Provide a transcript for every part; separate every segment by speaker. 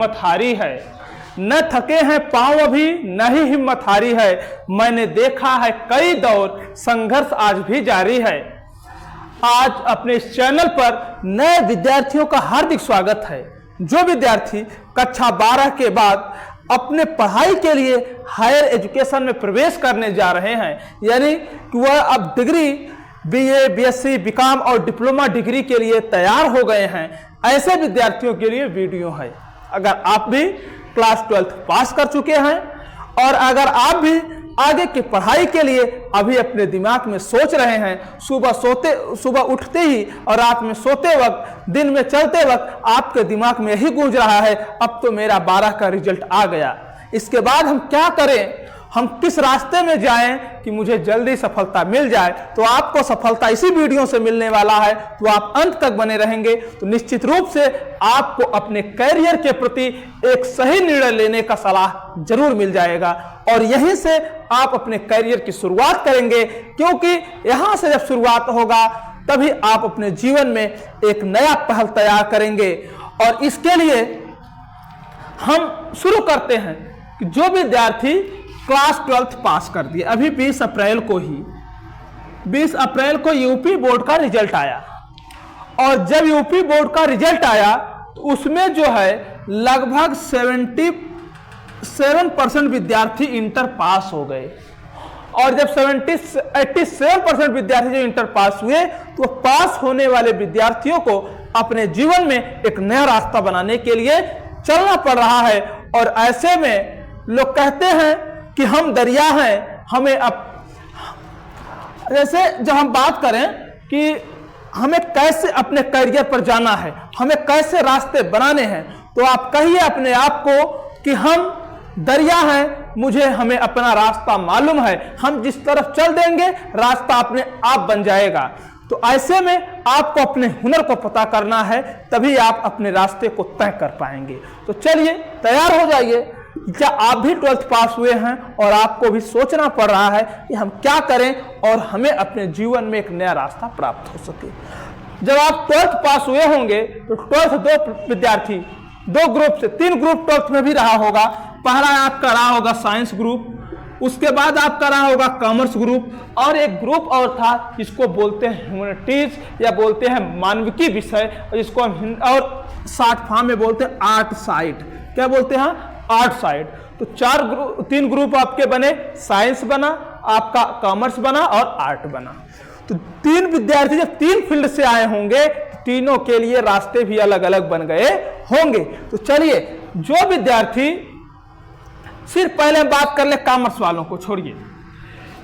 Speaker 1: हिम्मत हारी है, न थके हैं पांव अभी नहीं हिम्मत हारी है। मैंने देखा है कई दौर, संघर्ष आज भी जारी है। आज अपने इस चैनल पर नए विद्यार्थियों का हार्दिक स्वागत है। जो विद्यार्थी कक्षा 12 के बाद अपने पढ़ाई के लिए हायर एजुकेशन में प्रवेश करने जा रहे हैं, यानी कि वह अब डिग्री बीए, बीएससी, बीकॉम और डिप्लोमा डिग्री के लिए तैयार हो गए हैं, ऐसे विद्यार्थियों के लिए वीडियो है। अगर आप भी क्लास 12 पास कर चुके हैं और अगर आप भी आगे की पढ़ाई के लिए अभी अपने दिमाग में सोच रहे हैं, सुबह उठते ही और रात में सोते वक्त, दिन में चलते वक्त आपके दिमाग में यही गूंज रहा है, अब तो मेरा 12 का रिजल्ट आ गया, इसके बाद हम क्या करें, हम किस रास्ते में जाएं कि मुझे जल्दी सफलता मिल जाए। तो आपको सफलता इसी वीडियो से मिलने वाला है, तो आप अंत तक बने रहेंगे तो निश्चित रूप से आपको अपने करियर के प्रति एक सही निर्णय लेने का सलाह जरूर मिल जाएगा और यहीं से आप अपने करियर की शुरुआत करेंगे, क्योंकि यहां से जब शुरुआत होगा तभी आप अपने जीवन में एक नया पहल तैयार करेंगे। और इसके लिए हम शुरू करते हैं कि जो विद्यार्थी क्लास 12 पास कर दिए, अभी 20 अप्रैल को यूपी बोर्ड का रिजल्ट आया और जब यूपी बोर्ड का रिजल्ट आया तो उसमें जो है लगभग 77% विद्यार्थी इंटर पास हो गए और जब 87% विद्यार्थी जो इंटर पास हुए तो पास होने वाले विद्यार्थियों को अपने जीवन में एक नया रास्ता बनाने के लिए चलना पड़ रहा है। और ऐसे में लोग कहते हैं कि हम दरिया हैं, हमें अब जैसे जब हम बात करें कि हमें कैसे अपने करियर पर जाना है, हमें कैसे रास्ते बनाने हैं, तो आप कहिए अपने आप को कि हम दरिया हैं, हमें अपना रास्ता मालूम है, हम जिस तरफ चल देंगे रास्ता अपने आप बन जाएगा। तो ऐसे में आपको अपने हुनर को पता करना है, तभी आप अपने रास्ते को तय कर पाएंगे। तो चलिए तैयार हो जाइए। क्या आप भी 12th पास हुए हैं और आपको भी सोचना पड़ रहा है कि हम क्या करें और हमें अपने जीवन में एक नया रास्ता प्राप्त हो सके। जब आप 12th पास हुए होंगे तो 12th दो विद्यार्थी दो ग्रुप से 3 ग्रुप 12th में भी रहा होगा। पहला आपका रहा होगा साइंस ग्रुप, उसके बाद आपका रहा होगा कॉमर्स ग्रुप और एक ग्रुप और था जिसको बोलते हैं ह्यूमैनिटीज या बोलते हैं मानविकी विषय, जिसको हम और शॉर्ट फॉर्म में बोलते हैं आर्ट साइड। क्या बोलते हैं? Art side. तो 3 ग्रुप आपके बने, साइंस बना, आपका कॉमर्स बना और आर्ट बना। तो 3 विद्यार्थी जब 3 फील्ड से आए होंगे, तीनों के लिए रास्ते भी अलग अलग बन गए होंगे। तो चलिए जो विद्यार्थी, सिर्फ पहले हम बात कर ले कॉमर्स वालों को छोड़िए,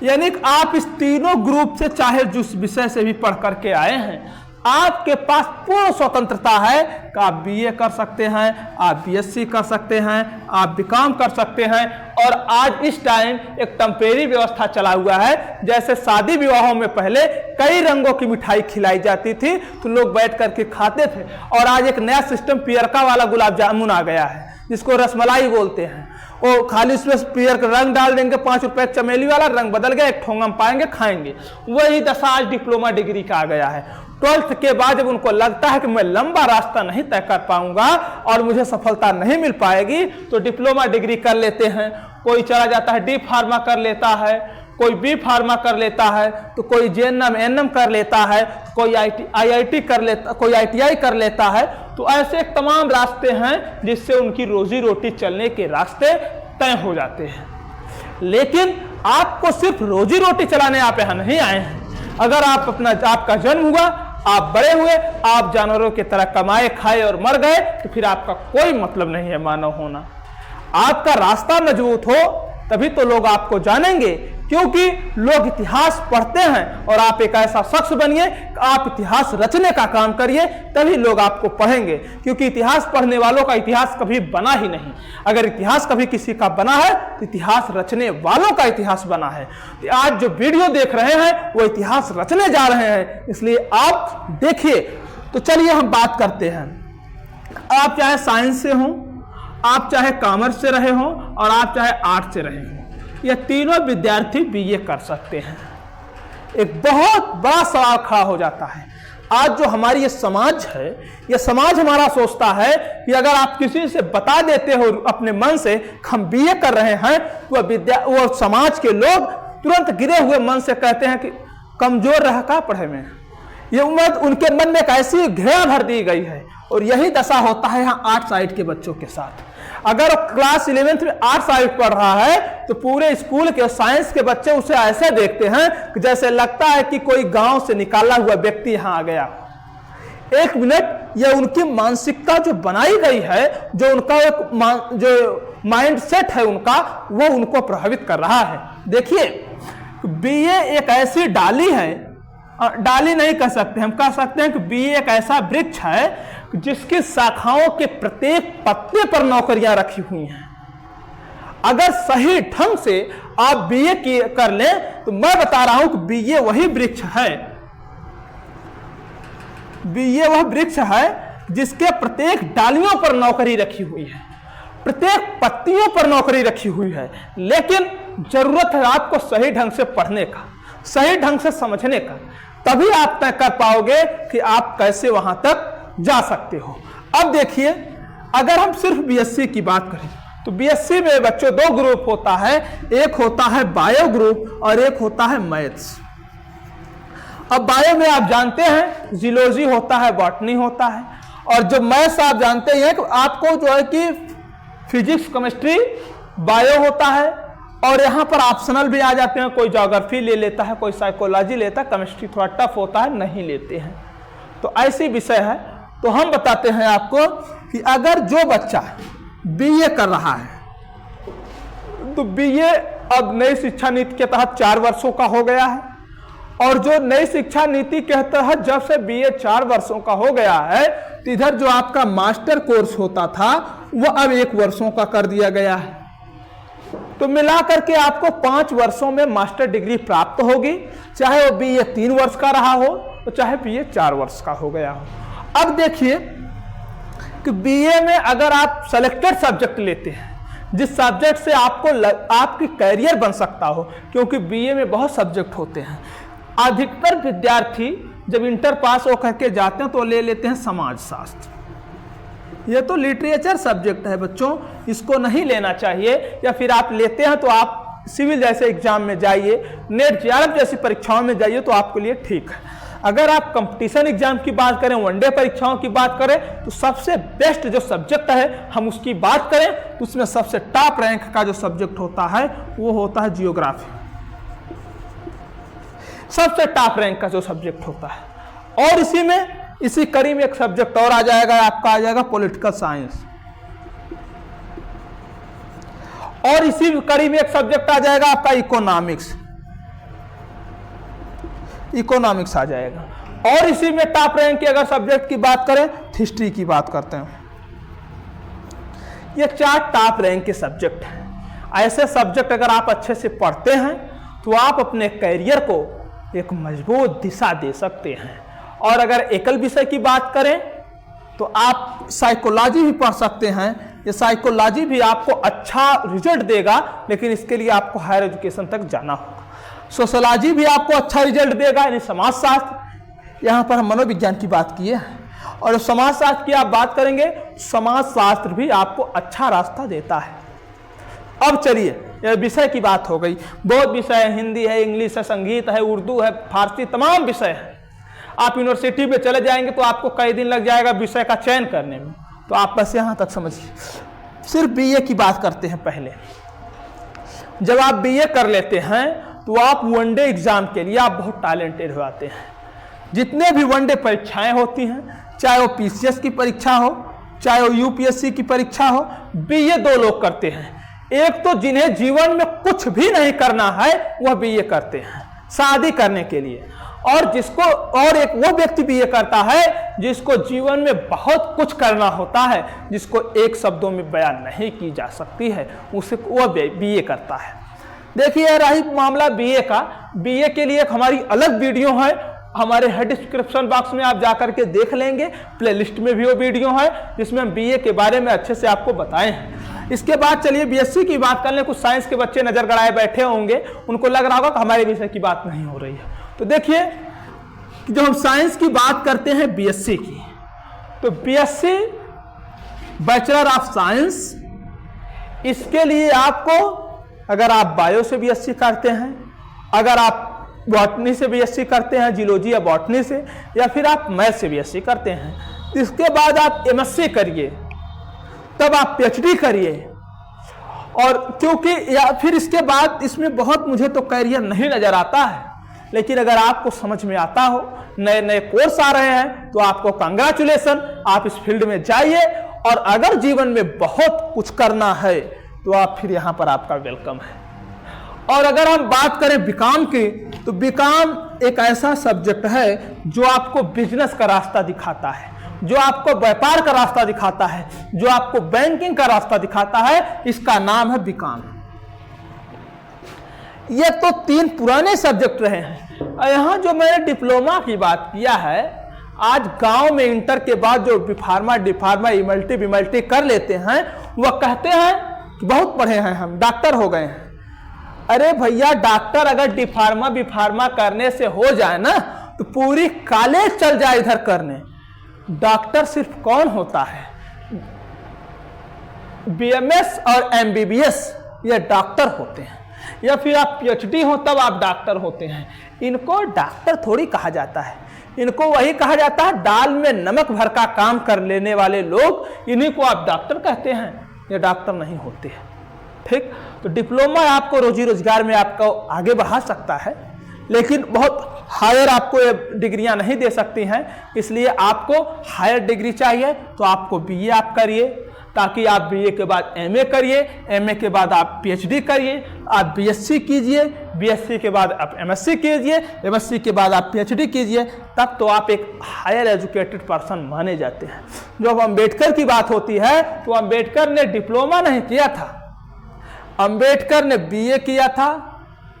Speaker 1: यानी कि आप इस तीनों ग्रुप से चाहे जिस विषय से भी पढ़ करके आए हैं, आपके पास पूर्ण स्वतंत्रता है कि आप बीए कर सकते हैं, आप बीएससी कर सकते हैं, आप बीकॉम कर सकते हैं। और आज इस टाइम एक टेम्परेरी व्यवस्था चला हुआ है, जैसे शादी विवाहों में पहले कई रंगों की मिठाई खिलाई जाती थी तो लोग बैठ करके खाते थे, और आज एक नया सिस्टम पियरका वाला गुलाब जामुन आ गया है जिसको रसमलाई बोलते हैं। वो खाली उसमें पियर का रंग डाल देंगे, 5 रुपए चमेली वाला रंग बदल गया, एक ठोंगा पाएंगे खाएंगे। वही दशा आज डिप्लोमा डिग्री का आ गया है। 12th के बाद जब उनको लगता है कि मैं लंबा रास्ता नहीं तय कर पाऊंगा और मुझे सफलता नहीं मिल पाएगी, तो डिप्लोमा डिग्री कर लेते हैं। कोई चला जाता है डी फार्मा कर लेता है, कोई बी फार्मा कर लेता है, तो कोई जेएनएम एनएम कर लेता है, कोई आईआईटी कर लेता, कोई आईटीआई कर लेता है। तो ऐसे तमाम रास्ते हैं जिससे उनकी रोजी रोटी चलने के रास्ते तय हो जाते हैं। लेकिन आपको सिर्फ रोजी रोटी चलाने आप यहाँ नहीं आए हैं। अगर आपका जन्म हुआ, आप बड़े हुए, आप जानवरों की तरह कमाए खाए और मर गए, तो फिर आपका कोई मतलब नहीं है मानव होना। आपका रास्ता मजबूत हो तभी तो लोग आपको जानेंगे, क्योंकि लोग इतिहास पढ़ते हैं। और आप एक ऐसा शख्स बनिए, आप इतिहास रचने का काम करिए, तभी लोग आपको पढ़ेंगे, क्योंकि इतिहास पढ़ने वालों का इतिहास कभी बना ही नहीं। अगर इतिहास कभी किसी का बना है तो इतिहास रचने वालों का इतिहास बना है। तो आज जो वीडियो देख रहे हैं वो इतिहास रचने जा रहे हैं, इसलिए आप देखिए। तो चलिए हम बात करते हैं। आप चाहे साइंस से हों, आप चाहे कॉमर्स से रहे हों और आप चाहे आर्ट से रहे हों, ये तीनों विद्यार्थी बीए कर सकते हैं। एक बहुत बड़ा सवाल खड़ा हो जाता है, आज जो हमारी ये समाज है, ये समाज हमारा सोचता है कि अगर आप किसी से बता देते हो अपने मन से हम बीए कर रहे हैं, तो वो समाज के लोग तुरंत गिरे हुए मन से कहते हैं कि कमजोर रह का पढ़े में। ये उनके मन में एक ऐसी घृणा भर दी गई है। और यही दशा होता है यहाँ आर्ट साइड के बच्चों के साथ। अगर क्लास 11th में आर्ट साइड पढ़ रहा है तो पूरे स्कूल के साइंस के बच्चे उसे ऐसे देखते हैं कि जैसे लगता है कि कोई गांव से निकाला हुआ व्यक्ति यहाँ आ गया। एक मिनट, ये उनकी मानसिकता जो बनाई गई है, जो उनका एक जो माइंड सेट है उनका, वो उनको प्रभावित कर रहा है। देखिए, बीए एक ऐसी डाली है, डाली नहीं कह सकते, हम कह सकते हैं कि बीए एक ऐसा वृक्ष है जिसकी शाखाओं के प्रत्येक पत्ते पर नौकरियां रखी हुई हैं। अगर सही ढंग से आप बीए कर लें तो मैं बता रहा हूं कि बीए वही वृक्ष है, बीए वह वृक्ष है जिसके प्रत्येक डालियों पर नौकरी रखी हुई है, प्रत्येक पत्तियों पर नौकरी रखी हुई है। लेकिन जरूरत है आपको सही ढंग से पढ़ने का, सही ढंग से समझने का, तभी आप तय कर पाओगे कि आप कैसे वहां तक जा सकते हो। अब देखिए, अगर हम सिर्फ बीएससी की बात करें तो बीएससी में बच्चों दो ग्रुप होता है, एक होता है बायो ग्रुप और एक होता है मैथ्स। अब बायो में आप जानते हैं जियोलॉजी होता है, बॉटनी होता है, और जो मैथ्स आप जानते हैं कि आपको जो है कि फिजिक्स, केमिस्ट्री, बायो होता है, और यहाँ पर ऑप्शनल भी आ जाते हैं, कोई ज्योग्राफी ले लेता है, कोई साइकोलॉजी लेता है, केमिस्ट्री थोड़ा टफ होता है, नहीं लेते हैं। तो ऐसी विषय है। तो हम बताते हैं आपको कि अगर जो बच्चा बीए कर रहा है तो बीए अब नई शिक्षा नीति के तहत 4 वर्षों का हो गया है, और जो नई शिक्षा नीति के तहत जब से बीए 4 वर्षों का हो गया है तो इधर जो आपका मास्टर कोर्स होता था वो अब 1 वर्षों का कर दिया गया है। तो मिलाकर के आपको 5 वर्षों में मास्टर डिग्री प्राप्त होगी, चाहे वो बीए 3 वर्ष का रहा हो तो चाहे बीए 4 वर्ष का हो गया हो। अब देखिए कि बीए में अगर आप सेलेक्टेड सब्जेक्ट लेते हैं, जिस सब्जेक्ट से आपको आपकी कैरियर बन सकता हो, क्योंकि बीए में बहुत सब्जेक्ट होते हैं। अधिकतर विद्यार्थी जब इंटर पास होकर के जाते हैं तो ले लेते हैं समाजशास्त्र। ये तो लिटरेचर सब्जेक्ट है बच्चों, इसको नहीं लेना चाहिए, या फिर आप लेते हैं तो आप सिविल जैसे एग्जाम में जाइए, नेट जेआरएफ जैसी परीक्षाओं में जाइए तो आपके लिए ठीक है। अगर आप कंपटीशन एग्जाम की बात करें, वनडे परीक्षाओं की बात करें, तो सबसे बेस्ट जो सब्जेक्ट है हम उसकी बात करें तो उसमें सबसे टॉप रैंक का जो सब्जेक्ट होता है वो होता है जियोग्राफी। सबसे टॉप रैंक का जो सब्जेक्ट होता है। और इसी कड़ी में एक सब्जेक्ट और आ जाएगा, आपका आ जाएगा पॉलिटिकल साइंस। और इसी कड़ी में एक सब्जेक्ट आ जाएगा आपका इकोनॉमिक्स आ जाएगा। और इसी में टॉप रैंक की अगर सब्जेक्ट की बात करें, हिस्ट्री की बात करते हैं। ये 4 टॉप रैंक के सब्जेक्ट हैं। ऐसे सब्जेक्ट अगर आप अच्छे से पढ़ते हैं तो आप अपने कैरियर को एक मजबूत दिशा दे सकते हैं। और अगर एकल विषय की बात करें तो आप साइकोलॉजी भी पढ़ सकते हैं। ये साइकोलॉजी भी आपको अच्छा रिजल्ट देगा, लेकिन इसके लिए आपको हायर एजुकेशन तक जाना होगा। सोशोलॉजी भी आपको अच्छा रिजल्ट देगा, यानी समाजशास्त्र। यहाँ पर हम मनोविज्ञान की बात की है, और समाजशास्त्र की आप बात करेंगे, समाजशास्त्र भी आपको अच्छा रास्ता देता है। अब चलिए, यह विषय की बात हो गई। बहुत विषय है, हिंदी है, इंग्लिश है, संगीत है, उर्दू है, फारसी, तमाम विषय है। आप यूनिवर्सिटी में चले जाएंगे तो आपको कई दिन लग जाएगा विषय का चयन करने में। तो आप बस यहाँ तक समझिए। सिर्फ बीए की बात करते हैं। पहले जब आप बीए कर लेते हैं तो आप वनडे एग्जाम के लिए आप बहुत टैलेंटेड हो जाते हैं। जितने भी वनडे परीक्षाएं होती हैं, चाहे वो पीसीएस की परीक्षा हो, चाहे वो यूपीएससी की परीक्षा हो, बीए 2 लोग करते हैं। एक तो जिन्हें जीवन में कुछ भी नहीं करना है वह बीए करते हैं शादी करने के लिए, और एक वो व्यक्ति बीए करता है जिसको जीवन में बहुत कुछ करना होता है, जिसको एक शब्दों में बयान नहीं की जा सकती है, उसे वो बीए करता है। देखिए, रही मामला बीए का, बीए के लिए एक हमारी अलग वीडियो है, हमारे हेड डिस्क्रिप्शन बॉक्स में आप जाकर के देख लेंगे। प्लेलिस्ट में भी वो वीडियो है जिसमें हम बीए के बारे में अच्छे से आपको बताए हैं। इसके बाद चलिए बीएससी की बात कर लें। कुछ साइंस के बच्चे नजर गड़ाए बैठे होंगे, उनको लग रहा होगा कि हमारे विषय की बात नहीं हो रही है। तो देखिए, कि जब हम साइंस की बात करते हैं बीएससी की, तो बीएससी बैचलर ऑफ साइंस, इसके लिए आपको अगर आप बायो से बीएससी करते हैं, अगर आप बॉटनी से बीएससी करते हैं, जियोलॉजी या बॉटनी से, या फिर आप मैथ से बीएससी करते हैं, इसके बाद आप एमएससी करिए, तब आप पीएचडी करिए। और क्योंकि या फिर इसके बाद इसमें बहुत मुझे तो कैरियर नहीं नजर आता है, लेकिन अगर आपको समझ में आता हो, नए नए कोर्स आ रहे हैं, तो आपको कांग्रेचुलेसन, आप इस फील्ड में जाइए। और अगर जीवन में बहुत कुछ करना है तो आप फिर यहाँ पर आपका वेलकम है। और अगर हम बात करें बीकॉम की, तो बीकॉम एक ऐसा सब्जेक्ट है जो आपको बिजनेस का रास्ता दिखाता है, जो आपको व्यापार का रास्ता दिखाता है, जो आपको बैंकिंग का रास्ता दिखाता है, इसका नाम है बीकॉम। ये तो 3 पुराने सब्जेक्ट रहे हैं। यहाँ जो मैंने डिप्लोमा की बात किया है, आज गांव में इंटर के बाद जो बीफार्मा, डीफार्मा, इमल्टी, बिमल्टी कर लेते हैं, वह कहते हैं कि बहुत पढ़े हैं, हम डॉक्टर हो गए हैं। अरे भैया, डॉक्टर अगर डीफार्मा बीफार्मा करने से हो जाए ना, तो पूरी कॉलेज चल जाए इधर करने। डॉक्टर सिर्फ कौन होता है? बीएमएस और एमबीबीएस, ये डॉक्टर होते हैं। या फिर आप पीएचडी हो तब आप डॉक्टर होते हैं। इनको डॉक्टर थोड़ी कहा जाता है, इनको वही कहा जाता है दाल में नमक भर का काम कर लेने वाले लोग, इन्हीं को आप डॉक्टर कहते हैं। ये डॉक्टर नहीं होते हैं। ठीक, तो डिप्लोमा आपको रोजी रोजगार में आपको आगे बढ़ा सकता है, लेकिन बहुत हायर आपको ये डिग्रियां नहीं दे सकती हैं। इसलिए आपको हायर डिग्री चाहिए, तो आपको बीए आप करिए, ताकि आप बीए के बाद एमए करिए, एमए के बाद आप पीएचडी करिए, आप बीएससी कीजिए, बीएससी के बाद आप एमएससी कीजिए, एमएससी के बाद आप पीएचडी कीजिए, तब तो आप एक हायर एजुकेटेड पर्सन माने जाते हैं। जब अंबेडकर की बात होती है, तो अंबेडकर ने डिप्लोमा नहीं किया था, अंबेडकर ने बीए किया था,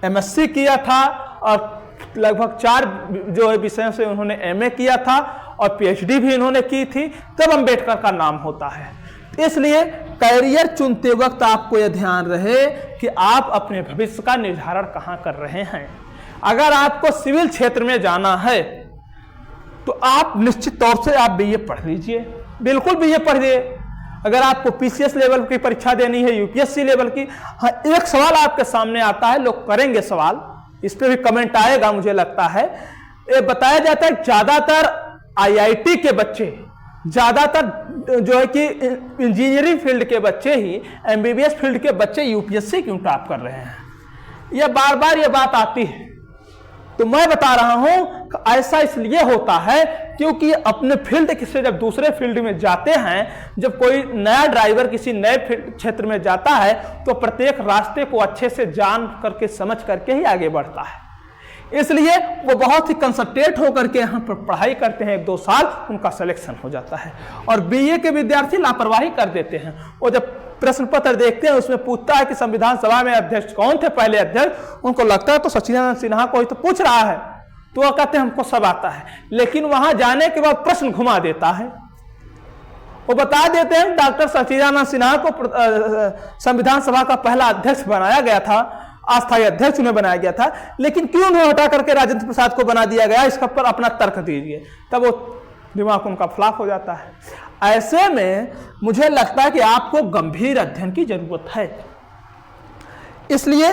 Speaker 1: एमएससी किया था, और लगभग 4 जो है विषयों से उन्होंने एमए किया था, और पीएचडी भी इन्होंने की थी, तब अंबेडकर का नाम होता है। इसलिए कैरियर चुनते वक्त आपको यह ध्यान रहे कि आप अपने भविष्य का निर्धारण कहाँ कर रहे हैं। अगर आपको सिविल क्षेत्र में जाना है, तो आप निश्चित तौर से आप बीए पढ़ लीजिए, बिल्कुल बीए पढ़िए। अगर आपको पीसीएस लेवल की परीक्षा देनी है, यूपीएससी लेवल की, हाँ, एक सवाल आपके सामने आता है, लोग करेंगे सवाल, इस पे भी कमेंट आएगा मुझे लगता है। ये बताया जाता है ज्यादातर आईआईटी के बच्चे, ज्यादातर जो है कि इंजीनियरिंग फील्ड के बच्चे ही, एमबीबीएस फील्ड के बच्चे यूपीएससी क्यों टॉप कर रहे हैं। यह बार बार ये बात आती है, तो मैं बता रहा हूं कि ऐसा इसलिए होता है क्योंकि अपने फील्ड से जब दूसरे फील्ड में जाते हैं, जब कोई नया ड्राइवर किसी नए क्षेत्र में जाता है, तो प्रत्येक रास्ते को अच्छे से जान करके समझ करके ही आगे बढ़ता है। इसलिए वो बहुत ही कंसंट्रेट होकर के यहाँ पर पढ़ाई करते हैं, 1-2 साल उनका सिलेक्शन हो जाता है। और बीए के विद्यार्थी लापरवाही कर देते हैं। वो जब प्रश्न पत्र देखते हैं, उसमें पूछता है कि संविधान सभा में अध्यक्ष कौन थे पहले अध्यक्ष, उनको लगता है तो सचिदानंद सिन्हा को ही तो पूछ रहा है, तो वो कहते हैं हमको सब आता है। लेकिन वहां जाने के बाद प्रश्न घुमा देता है, वो बता देते हैं डॉक्टर सचिदानंद सिन्हा को संविधान सभा का पहला अध्यक्ष बनाया गया था, अस्थायी अध्यक्ष उन्हें बनाया गया था, लेकिन क्यों उन्हें हटा करके राजेंद्र प्रसाद को बना दिया गया, इसका पर अपना तर्क दीजिए। तब वो दिमाग उनका फ्लॉप हो जाता है। ऐसे में मुझे लगता है कि आपको गंभीर अध्ययन की जरूरत है। इसलिए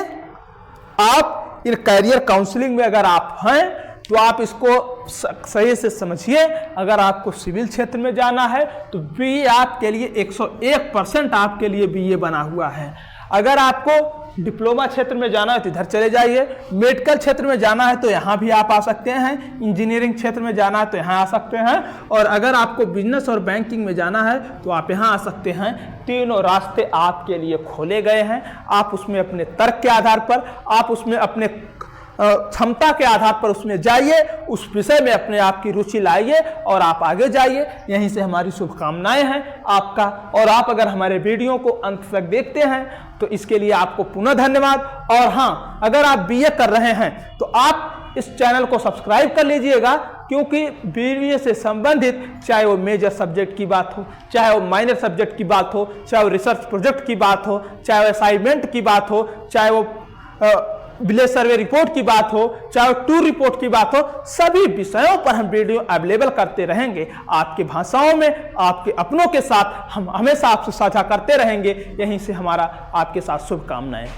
Speaker 1: आप इन कैरियर काउंसलिंग में अगर आप हैं, तो आप इसको सही से समझिए। अगर आपको सिविल क्षेत्र में जाना है, तो बीए आपके लिए 101% आपके लिए बीए बना हुआ है। अगर आपको डिप्लोमा क्षेत्र में जाना है तो इधर चले जाइए, मेडिकल क्षेत्र में जाना है तो यहाँ भी आप आ सकते हैं, इंजीनियरिंग क्षेत्र में जाना है तो यहाँ आ सकते हैं, और अगर आपको बिजनेस और बैंकिंग में जाना है तो आप यहाँ आ सकते हैं। तीनों रास्ते आपके लिए खोले गए हैं। आप उसमें अपने तर्क के आधार पर, आप उसमें अपने क्षमता के आधार पर उसमें जाइए, उस विषय में अपने आप की रुचि लाइए और आप आगे जाइए। यहीं से हमारी शुभकामनाएं हैं आपका। और आप अगर हमारे वीडियो को अंत तक देखते हैं तो इसके लिए आपको पुनः धन्यवाद। और हाँ, अगर आप बीए कर रहे हैं तो आप इस चैनल को सब्सक्राइब कर लीजिएगा, क्योंकि बीए से संबंधित चाहे वो मेजर सब्जेक्ट की बात हो, चाहे वो माइनर सब्जेक्ट की बात हो, चाहे वो रिसर्च प्रोजेक्ट की बात हो, चाहे वो असाइनमेंट की बात हो, चाहे वो विलेज सर्वे रिपोर्ट की बात हो, चाहे टूर रिपोर्ट की बात हो, सभी विषयों पर हम वीडियो अवेलेबल करते रहेंगे आपकी भाषाओं में, आपके अपनों के साथ हम हमेशा आपसे साझा करते रहेंगे। यहीं से हमारा आपके साथ शुभकामनाएं।